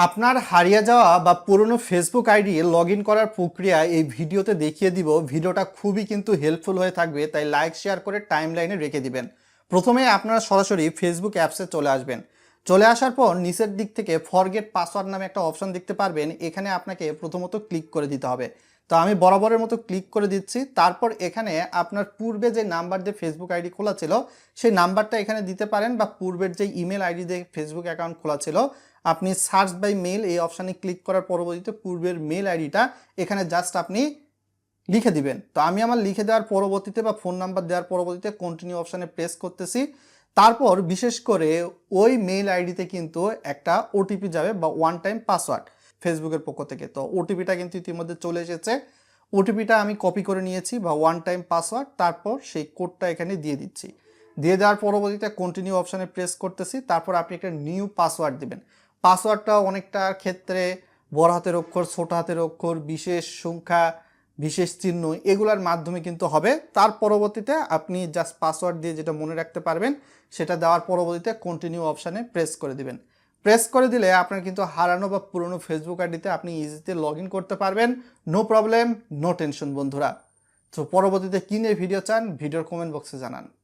আপনার হারিয়ে যাওয়া বা পুরনো ফেসবুক আইডি লগ ইন করার প্রক্রিয়া এই ভিডিওতে দেখিয়ে দিব। ভিডিওটা খুবই কিন্তু হেল্পফুল হয়ে থাকবে, তাই লাইক শেয়ার করে টাইম লাইনে রেখে দিবেন। প্রথমে আপনারা সরাসরি ফেসবুক অ্যাপসে চলে আসবেন। চলে আসার পর নিচের দিক থেকে ফরগেট পাসওয়ার্ড নামে একটা অপশন দেখতে পারবেন। এখানে আপনাকে প্রথমত ক্লিক করে দিতে হবে। তো আমি বরাবরের মতো ক্লিক করে দিচ্ছি। তারপর এখানে আপনার পূর্বে যে নাম্বার দিয়ে ফেসবুক আইডি খোলা ছিল সেই নাম্বারটা এখানে দিতে পারেন, বা পূর্বের যে ইমেল আইডি দিয়ে ফেসবুক অ্যাকাউন্ট খোলা ছিল আপনি সার্চ বাই মেল এই অপশানে ক্লিক করার পরবর্তীতে পূর্বের মেল আইডিটা এখানে জাস্ট আপনি লিখে দিবেন। তো আমি আমার লিখে দেওয়ার পরবর্তীতে বা ফোন নাম্বার দেওয়ার পরবর্তীতে কন্টিনিউ অপশানে প্রেস করতেছি। তারপর বিশেষ করে ওই মেল আইডিতে কিন্তু একটা ওটিপি যাবে বা ওয়ান টাইম পাসওয়ার্ড ফেসবুকের পক্ষ থেকে। তো ওটিপিটা কিন্তু ইতিমধ্যে চলে এসেছে। ওটিপিটা আমি কপি করে নিয়েছি বা ওয়ান টাইম পাসওয়ার্ড, তারপর সেই কোডটা এখানে দিয়ে দিচ্ছি। দিয়ে দেওয়ার পরবর্তীতে কন্টিনিউ অপশানে প্রেস করতেছি। তারপর আপনি একটা নিউ পাসওয়ার্ড দিবেন। পাসওয়ার্ডটা অনেকটা ক্ষেত্রে বড় হাতের অক্ষর, ছোট হাতের অক্ষর, বিশেষ সংখ্যা, বিশেষ চিহ্ন এগুলোর মাধ্যমে কিন্তু হবে। তার পরবর্তীতে আপনি জাস্ট পাসওয়ার্ড দিয়ে যেটা মনে রাখতে পারবেন সেটা দেওয়ার পরবর্তীতে কন্টিনিউ অপশানে প্রেস করে দিবেন। প্রেস করে দিলে আপনার কিন্তু হারানো বা পুরনো ফেসবুক আইডিতে আপনি ইজিতে লগ ইন করতে পারবেন। নো প্রবলেম, নো টেনশন বন্ধুরা। তো পরবর্তীতে কী নিয়ে ভিডিও চান ভিডিওর কমেন্ট বক্সে জানান।